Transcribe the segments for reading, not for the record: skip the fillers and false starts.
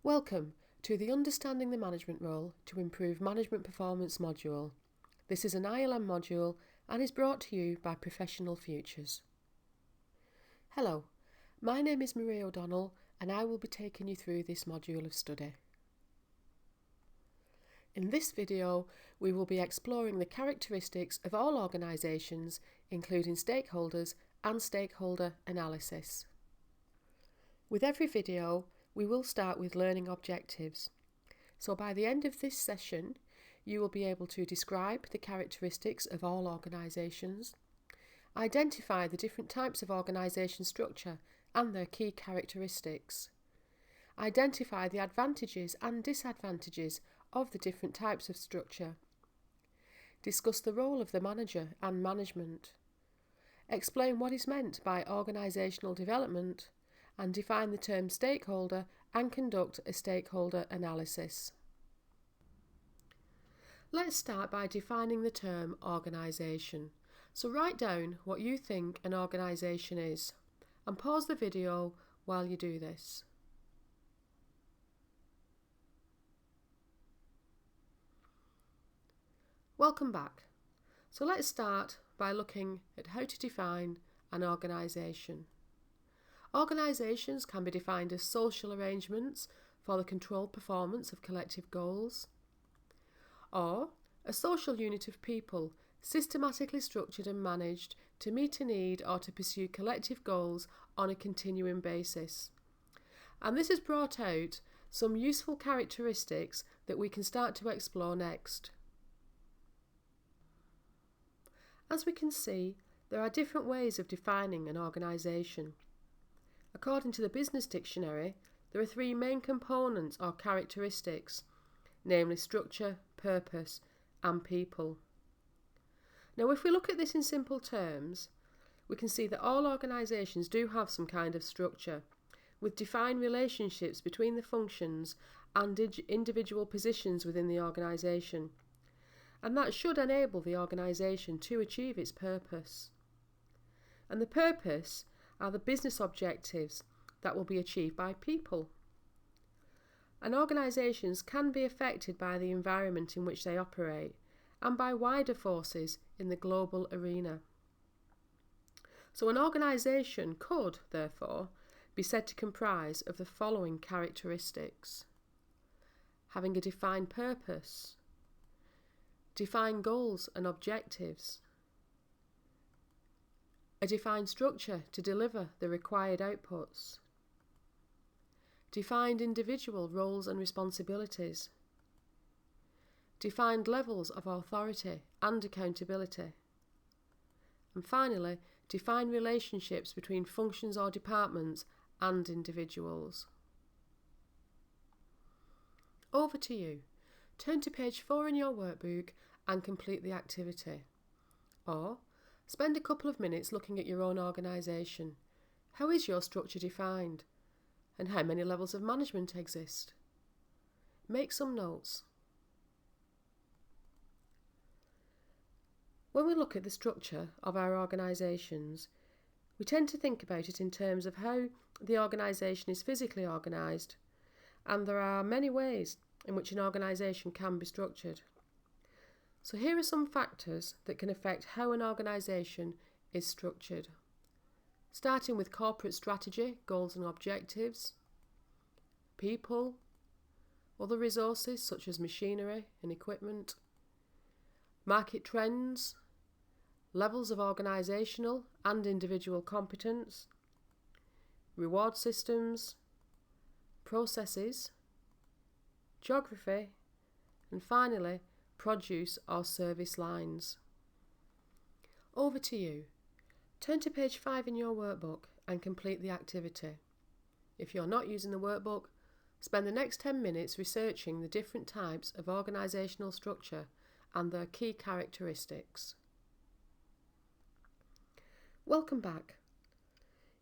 Welcome to the Understanding the Management Role to Improve Management Performance module. This is an ILM module and is brought to you by Professional Futures. Hello, my name is Marie O'Donnell and I will be taking you through this module of study. In this video, we will be exploring the characteristics of all organisations, including stakeholders and stakeholder analysis. With every video, we will start with learning objectives. So by the end of this session, you will be able to describe the characteristics of all organisations, identify the different types of organisation structure and their key characteristics, identify the advantages and disadvantages of the different types of structure, discuss the role of the manager and management, explain what is meant by organisational development, and define the term stakeholder and conduct a stakeholder analysis. Let's start by defining the term organisation. So write down what you think an organisation is and pause the video while you do this. Welcome back. So let's start by looking at how to define an organisation. Organisations can be defined as social arrangements for the controlled performance of collective goals, or a social unit of people systematically structured and managed to meet a need or to pursue collective goals on a continuing basis. And this has brought out some useful characteristics that we can start to explore next. As we can see, there are different ways of defining an organisation. According to the Business Dictionary, there are three main components or characteristics, namely structure, purpose, and people. Now, if we look at this in simple terms, we can see that all organisations do have some kind of structure, with defined relationships between the functions and individual positions within the organisation, and that should enable the organisation to achieve its purpose. And the purpose are the business objectives that will be achieved by people. And organisations can be affected by the environment in which they operate and by wider forces in the global arena. So an organisation could, therefore, be said to comprise of the following characteristics: having a defined purpose, defined goals and objectives, a defined structure to deliver the required outputs, defined individual roles and responsibilities, defined levels of authority and accountability, and finally, defined relationships between functions or departments and individuals. Over to you. Turn to page 4 in your workbook and complete the activity. Or spend a couple of minutes looking at your own organisation. How is your structure defined? And how many levels of management exist? Make some notes. When we look at the structure of our organisations, we tend to think about it in terms of how the organisation is physically organised, and there are many ways in which an organisation can be structured. So here are some factors that can affect how an organisation is structured. Starting with corporate strategy, goals and objectives, people, other resources such as machinery and equipment, market trends, levels of organisational and individual competence, reward systems, processes, geography, and finally, produce or service lines. Over to you. Turn to page 5 in your workbook and complete the activity. If you're not using the workbook, spend the next 10 minutes researching the different types of organisational structure and their key characteristics. Welcome back.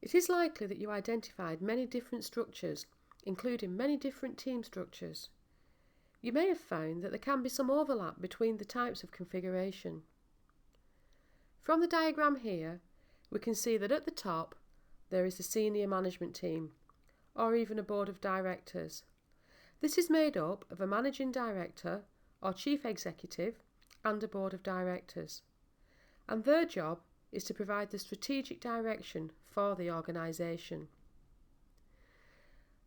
It is likely that you identified many different structures, including many different team structures. You may have found that there can be some overlap between the types of configuration. From the diagram here, we can see that at the top there is the senior management team, or even a board of directors, This is made up of a managing director or chief executive and a board of directors, and their job is to provide the strategic direction for the organisation.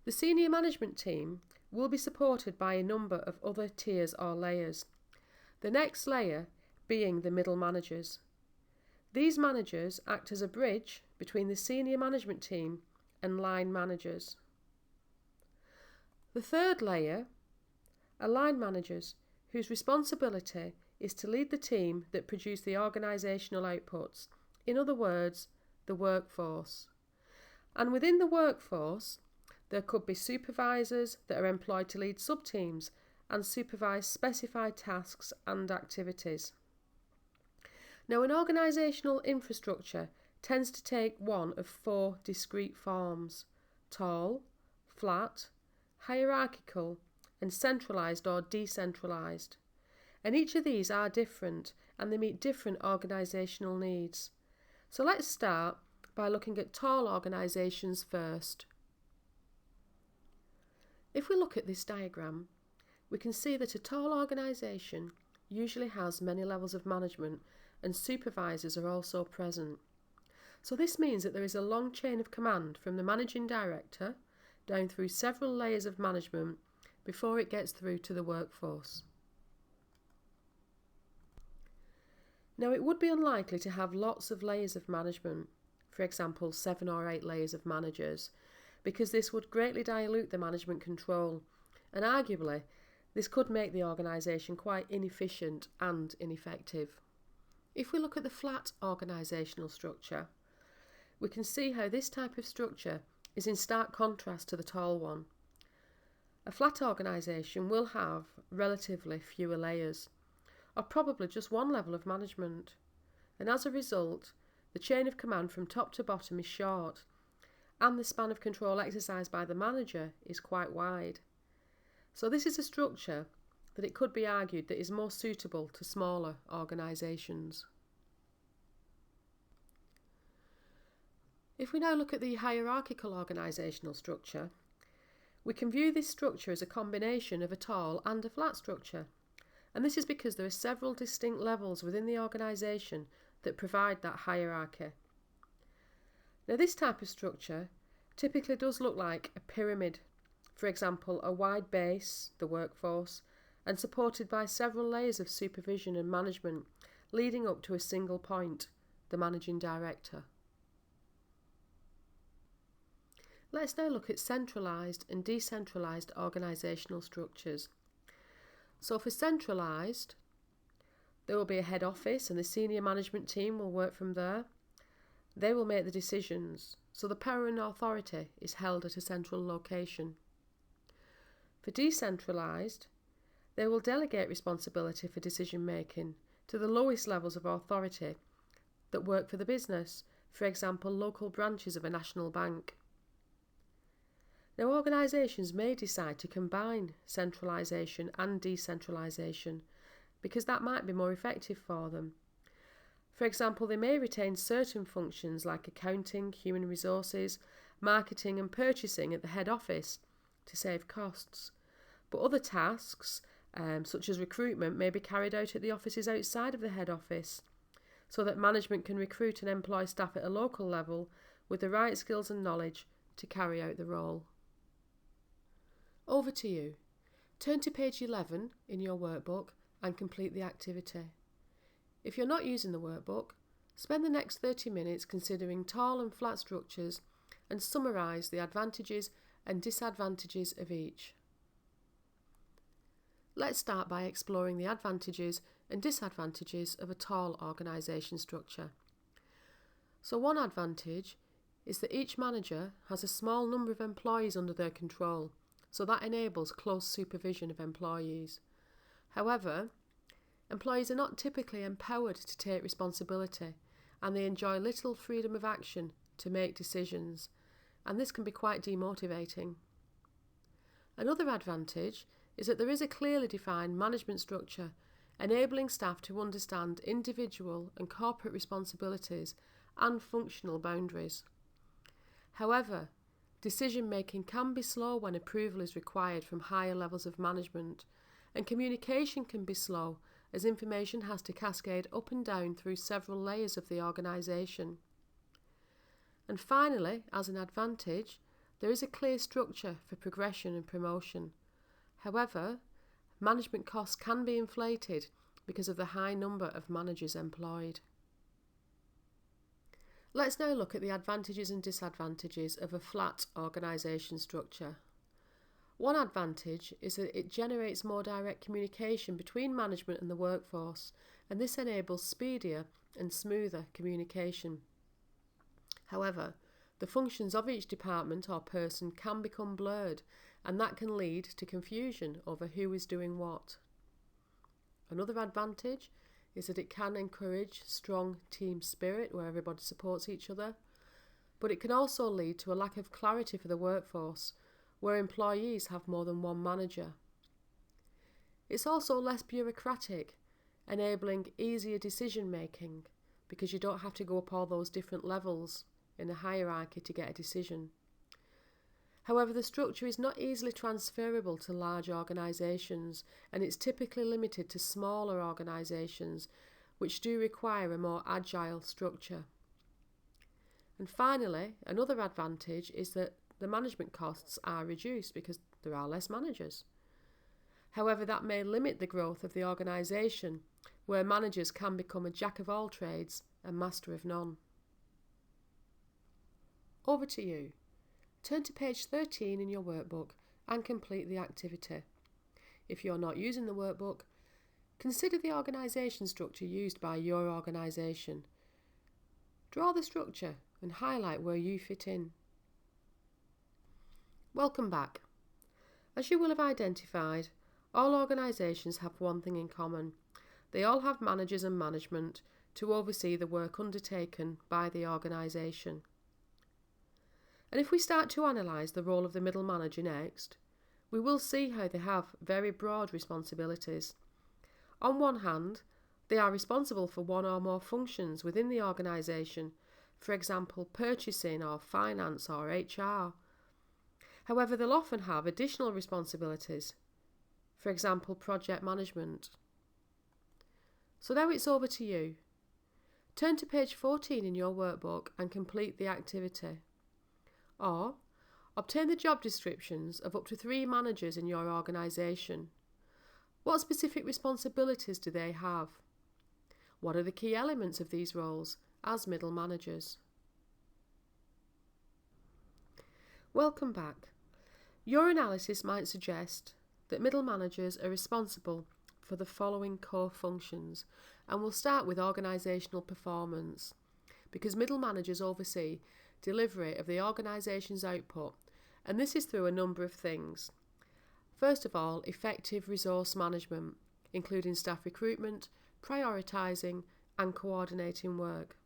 The senior management team will be supported by a number of other tiers or layers, the next layer being the middle managers. These managers act as a bridge between the senior management team and line managers. The third layer are line managers, whose responsibility is to lead the team that produce the organisational outputs, in other words, the workforce. And within the workforce, there could be supervisors that are employed to lead sub-teams and supervise specified tasks and activities. Now, an organisational infrastructure tends to take one of 4 discrete forms: tall, flat, hierarchical, and centralised or decentralised. And each of these are different and they meet different organisational needs. So let's start by looking at tall organisations first. If we look at this diagram, we can see that a tall organisation usually has many levels of management and supervisors are also present. So this means that there is a long chain of command from the managing director down through several layers of management before it gets through to the workforce. Now, it would be unlikely to have lots of layers of management, for example 7 or 8 layers of managers, because this would greatly dilute the management control, and arguably this could make the organisation quite inefficient and ineffective. If we look at the flat organisational structure, we can see how this type of structure is in stark contrast to the tall one. A flat organisation will have relatively fewer layers, or probably just one level of management, and as a result, the chain of command from top to bottom is short, and the span of control exercised by the manager is quite wide. So this is a structure that it could be argued that is more suitable to smaller organisations. If we now look at the hierarchical organisational structure, we can view this structure as a combination of a tall and a flat structure, and this is because there are several distinct levels within the organisation that provide that hierarchy. Now, this type of structure typically does look like a pyramid, for example a wide base, the workforce, and supported by several layers of supervision and management leading up to a single point, the managing director. Let's now look at centralised and decentralised organisational structures. So for centralised, there will be a head office and the senior management team will work from there. They will make the decisions, so the power and authority is held at a central location. For decentralised, they will delegate responsibility for decision making to the lowest levels of authority that work for the business, for example local branches of a national bank. Now, organisations may decide to combine centralisation and decentralisation because that might be more effective for them. For example, they may retain certain functions like accounting, human resources, marketing and purchasing at the head office to save costs. But other tasks, such as recruitment, may be carried out at the offices outside of the head office so that management can recruit and employ staff at a local level with the right skills and knowledge to carry out the role. Over to you. Turn to page 11 in your workbook and complete the activity. If you're not using the workbook, spend the next 30 minutes considering tall and flat structures and summarise the advantages and disadvantages of each. Let's start by exploring the advantages and disadvantages of a tall organisation structure. So one advantage is that each manager has a small number of employees under their control, so that enables close supervision of employees. However, employees are not typically empowered to take responsibility and they enjoy little freedom of action to make decisions, and this can be quite demotivating. Another advantage is that there is a clearly defined management structure enabling staff to understand individual and corporate responsibilities and functional boundaries. However, Decision making can be slow when approval is required from higher levels of management, and communication can be slow as information has to cascade up and down through several layers of the organisation. And finally, as an advantage, there is a clear structure for progression and promotion. However, management costs can be inflated because of the high number of managers employed. Let's now look at the advantages and disadvantages of a flat organisation structure. One advantage is that it generates more direct communication between management and the workforce, and this enables speedier and smoother communication. However, the functions of each department or person can become blurred, and that can lead to confusion over who is doing what. Another advantage is that it can encourage strong team spirit where everybody supports each other, but it can also lead to a lack of clarity for the workforce, where employees have more than one manager. It's also less bureaucratic, enabling easier decision making because you don't have to go up all those different levels in a hierarchy to get a decision. However, the structure is not easily transferable to large organisations, and it's typically limited to smaller organisations which do require a more agile structure. And finally, another advantage is that the management costs are reduced because there are less managers. However, that may limit the growth of the organisation, where managers can become a jack of all trades and master of none. Over to you. Turn to page 13 in your workbook and complete the activity. If you're not using the workbook, consider the organisation structure used by your organisation. Draw the structure and highlight where you fit in. Welcome back. As you will have identified, all organisations have one thing in common. They all have managers and management to oversee the work undertaken by the organisation. And if we start to analyse the role of the middle manager next, we will see how they have very broad responsibilities. On one hand, they are responsible for one or more functions within the organisation, for example, purchasing or finance or HR. However, they'll often have additional responsibilities, for example, project management. So now it's over to you. Turn to page 14 in your workbook and complete the activity. Or, obtain the job descriptions of up to 3 managers in your organisation. What specific responsibilities do they have? What are the key elements of these roles as middle managers? Welcome back. Your analysis might suggest that middle managers are responsible for the following core functions, and we'll start with organisational performance, because middle managers oversee delivery of the organisation's output, and this is through a number of things. First of all, effective resource management, including staff recruitment, prioritising and coordinating work.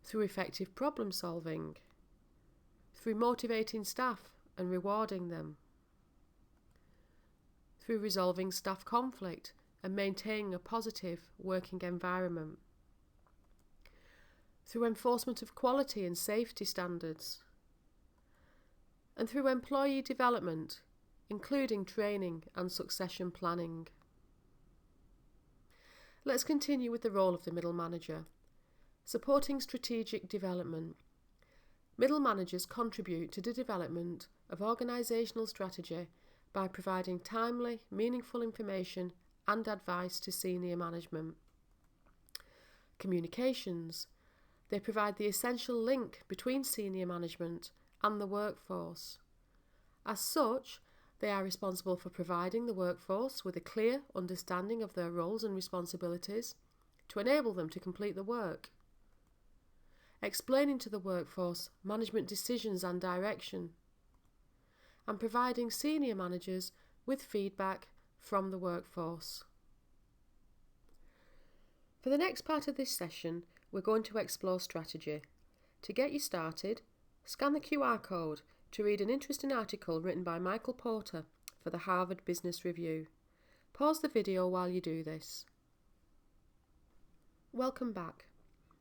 Through effective problem solving. Through motivating staff and rewarding them. Through resolving staff conflict and maintaining a positive working environment. Through enforcement of quality and safety standards, and through employee development, including training and succession planning. Let's continue with the role of the middle manager. Supporting strategic development. Middle managers contribute to the development of organisational strategy by providing timely, meaningful information and advice to senior management. Communications. They provide the essential link between senior management and the workforce. As such, they are responsible for providing the workforce with a clear understanding of their roles and responsibilities to enable them to complete the work. Explaining to the workforce management decisions and direction, and providing senior managers with feedback from the workforce. For the next part of this session, we're going to explore strategy. To get you started, scan the QR code to read an interesting article written by Michael Porter for the Harvard Business Review. Pause the video while you do this. Welcome back.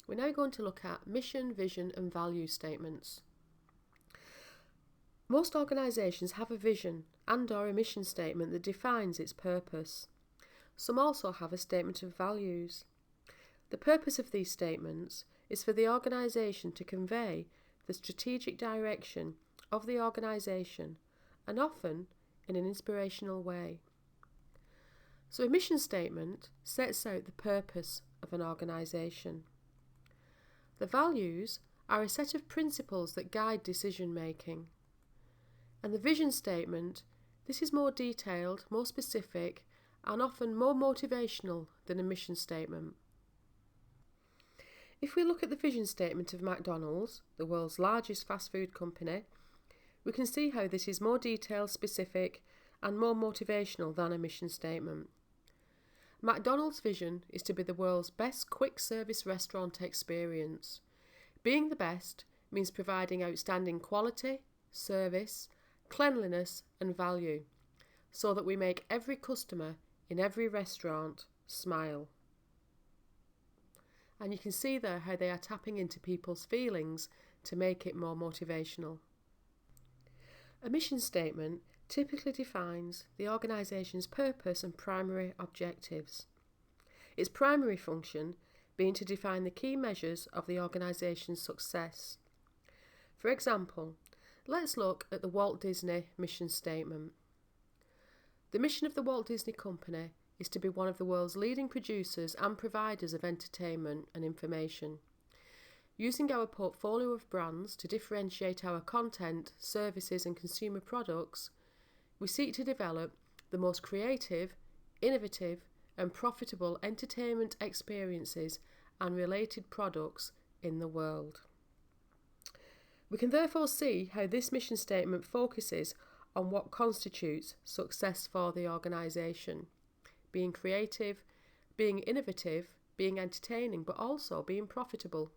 We're now going to look at mission, vision and value statements. Most organisations have a vision and/or a mission statement that defines its purpose. Some also have a statement of values. The purpose of these statements is for the organisation to convey the strategic direction of the organisation, and often in an inspirational way. So a mission statement sets out the purpose of an organisation. The values are a set of principles that guide decision making. And the vision statement, this is more detailed, more specific, and often more motivational than a mission statement. If we look at the vision statement of McDonald's, the world's largest fast food company, we can see how this is more detailed, specific, and more motivational than a mission statement. McDonald's vision is to be the world's best quick service restaurant experience. Being the best means providing outstanding quality, service, cleanliness and value, so that we make every customer in every restaurant smile. And you can see there how they are tapping into people's feelings to make it more motivational. A mission statement typically defines the organisation's purpose and primary objectives. Its primary function being to define the key measures of the organisation's success. For example, let's look at the Walt Disney mission statement. The mission of the Walt Disney Company is to be one of the world's leading producers and providers of entertainment and information. Using our portfolio of brands to differentiate our content, services and consumer products, we seek to develop the most creative, innovative and profitable entertainment experiences and related products in the world. We can therefore see how this mission statement focuses on what constitutes success for the organisation. Being creative, being innovative, being entertaining, but also being profitable.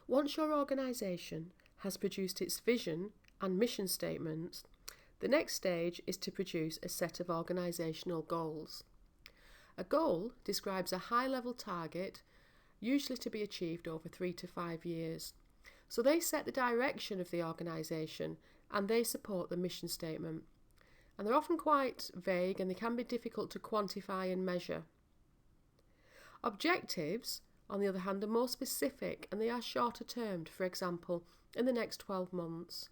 Once your organisation has produced its vision and mission statements, the next stage is to produce a set of organisational goals. A goal describes a high-level target, usually to be achieved over 3 to 5 years. So they set the direction of the organisation and they support the mission statement. And they're often quite vague and they can be difficult to quantify and measure. Objectives, on the other hand, are more specific and they are shorter termed, for example, in the next 12 months.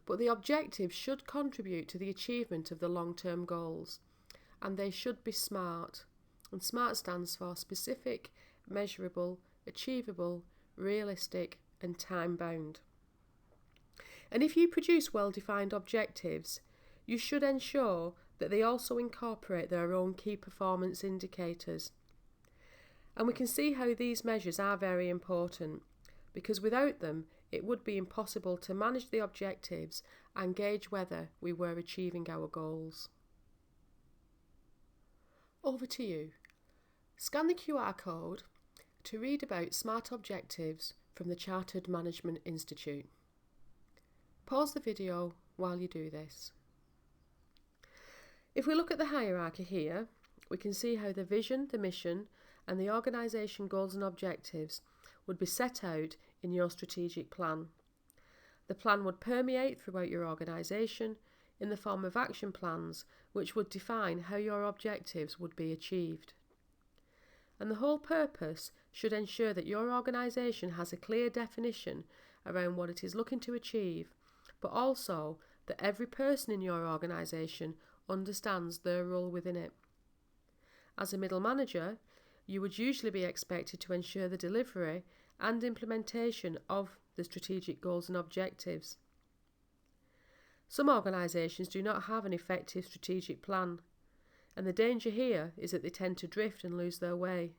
But the objectives should contribute to the achievement of the long-term goals, and they should be SMART. And SMART stands for specific, measurable, achievable, realistic and time-bound. And if you produce well-defined objectives, you should ensure that they also incorporate their own key performance indicators. And we can see how these measures are very important, because without them it would be impossible to manage the objectives and gauge whether we were achieving our goals. Over to you. Scan the QR code to read about SMART objectives from the Chartered Management Institute. Pause the video while you do this. If we look at the hierarchy here, we can see how the vision, the mission and the organisation goals and objectives would be set out in your strategic plan. The plan would permeate throughout your organisation in the form of action plans which would define how your objectives would be achieved. And the whole purpose should ensure that your organisation has a clear definition around what it is looking to achieve, but also that every person in your organisation understands their role within it. As a middle manager, you would usually be expected to ensure the delivery and implementation of the strategic goals and objectives. Some organisations do not have an effective strategic plan, and the danger here is that they tend to drift and lose their way.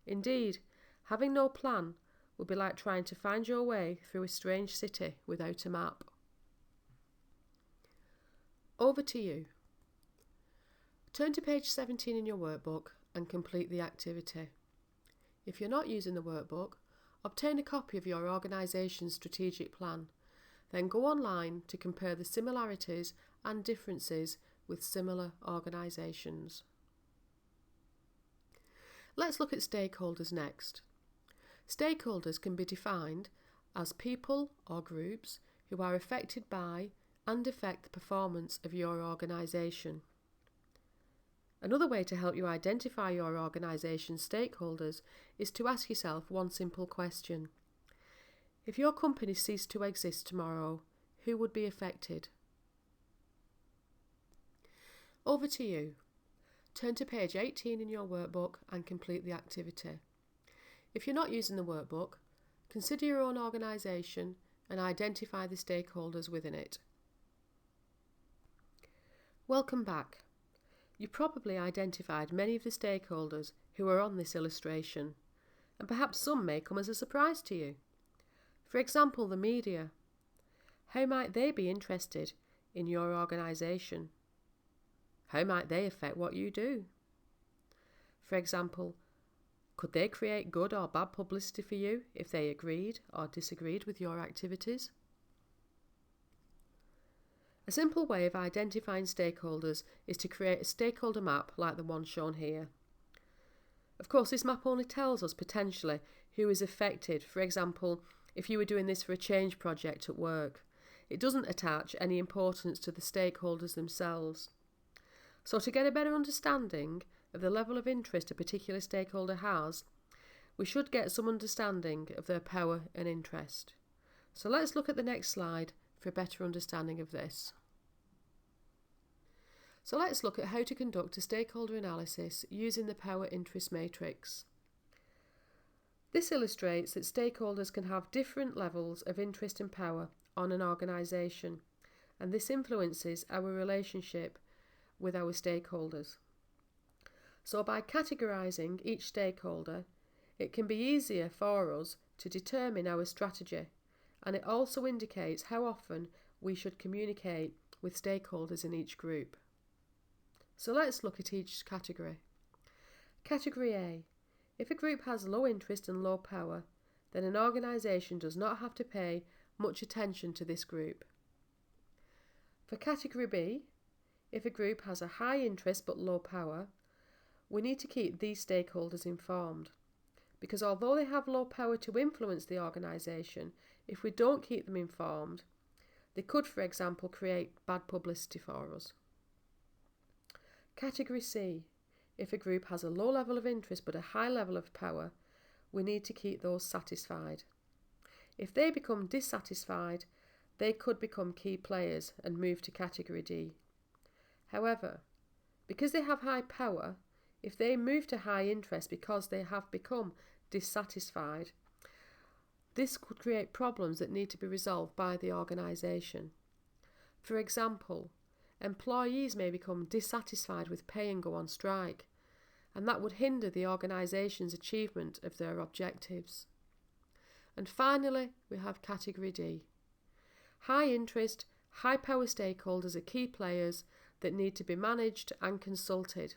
Indeed, having no plan would be like trying to find your way through a strange city without a map. Over to you. Turn to page 17 in your workbook and complete the activity. If you're not using the workbook, obtain a copy of your organisation's strategic plan. Then go online to compare the similarities and differences with similar organisations. Let's look at stakeholders next. Stakeholders can be defined as people or groups who are affected by and affect the performance of your organisation. Another way to help you identify your organisation's stakeholders is to ask yourself one simple question. If your company ceased to exist tomorrow, who would be affected? Over to you. Turn to page 18 in your workbook and complete the activity. If you're not using the workbook, consider your own organisation and identify the stakeholders within it. Welcome back. You probably identified many of the stakeholders who are on this illustration, and perhaps some may come as a surprise to you. For example, the media. How might they be interested in your organisation? How might they affect what you do? For example, could they create good or bad publicity for you if they agreed or disagreed with your activities? A simple way of identifying stakeholders is to create a stakeholder map like the one shown here. Of course, this map only tells us potentially who is affected. For example, if you were doing this for a change project at work, it doesn't attach any importance to the stakeholders themselves. So to get a better understanding of the level of interest a particular stakeholder has, we should get some understanding of their power and interest. So let's look at the next slide for a better understanding of this. So let's look at how to conduct a stakeholder analysis using the power interest matrix. This illustrates that stakeholders can have different levels of interest and power on an organisation, and this influences our relationship with our stakeholders. So by categorising each stakeholder, it can be easier for us to determine our strategy, and it also indicates how often we should communicate with stakeholders in each group. So let's look at each category. Category A. If a group has low interest and low power, then an organisation does not have to pay much attention to this group. For Category B, if a group has a high interest but low power, we need to keep these stakeholders informed, because although they have low power to influence the organisation, if we don't keep them informed, they could, for example, create bad publicity for us. Category C. If a group has a low level of interest but a high level of power, we need to keep those satisfied. If they become dissatisfied, they could become key players and move to Category D. However, because they have high power, if they move to high interest because they have become dissatisfied, this could create problems that need to be resolved by the organisation. For example, employees may become dissatisfied with pay and go on strike, and that would hinder the organisation's achievement of their objectives. And finally, we have Category D. High interest, high power stakeholders are key players that need to be managed and consulted.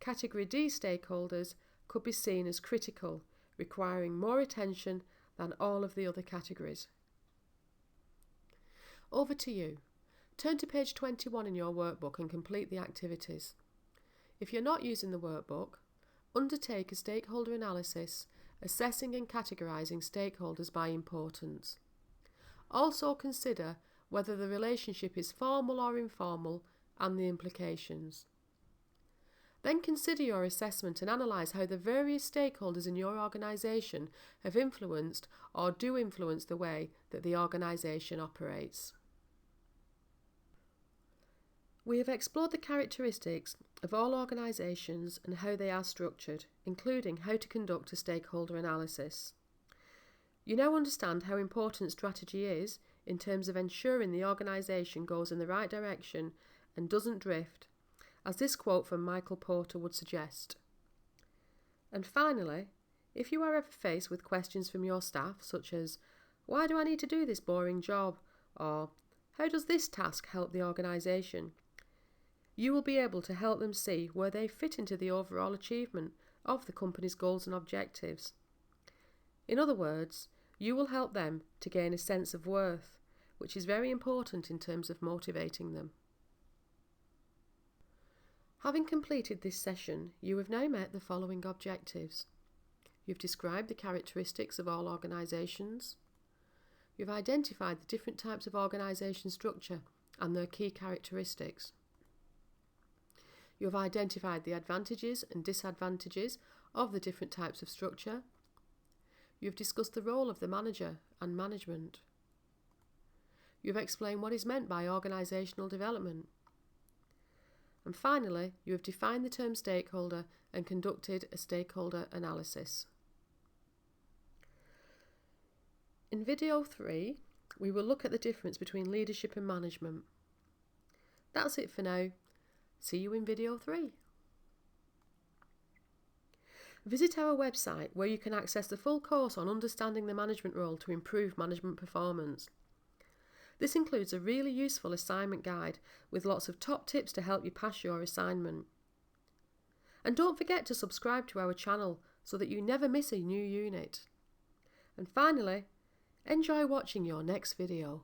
Category D stakeholders could be seen as critical, requiring more attention than all of the other categories. Over to you. Turn to page 21 in your workbook and complete the activities. If you're not using the workbook, undertake a stakeholder analysis, assessing and categorising stakeholders by importance. Also consider whether the relationship is formal or informal and the implications. Then consider your assessment and analyse how the various stakeholders in your organisation have influenced or do influence the way that the organisation operates. We have explored the characteristics of all organisations and how they are structured, including how to conduct a stakeholder analysis. You now understand how important strategy is in terms of ensuring the organisation goes in the right direction and doesn't drift, as this quote from Michael Porter would suggest. And finally, if you are ever faced with questions from your staff such as, "Why do I need to do this boring job?" or "How does this task help the organisation?" you will be able to help them see where they fit into the overall achievement of the company's goals and objectives. In other words, you will help them to gain a sense of worth, which is very important in terms of motivating them. Having completed this session, you have now met the following objectives. You've described the characteristics of all organisations. You've identified the different types of organisation structure and their key characteristics. You have identified the advantages and disadvantages of the different types of structure. You have discussed the role of the manager and management. You have explained what is meant by organisational development. And finally, you have defined the term stakeholder and conducted a stakeholder analysis. In video 3, we will look at the difference between leadership and management. That's it for now. See you in video 3. Visit our website where you can access the full course on understanding the management role to improve management performance. This includes a really useful assignment guide with lots of top tips to help you pass your assignment. And don't forget to subscribe to our channel so that you never miss a new unit. And finally, enjoy watching your next video.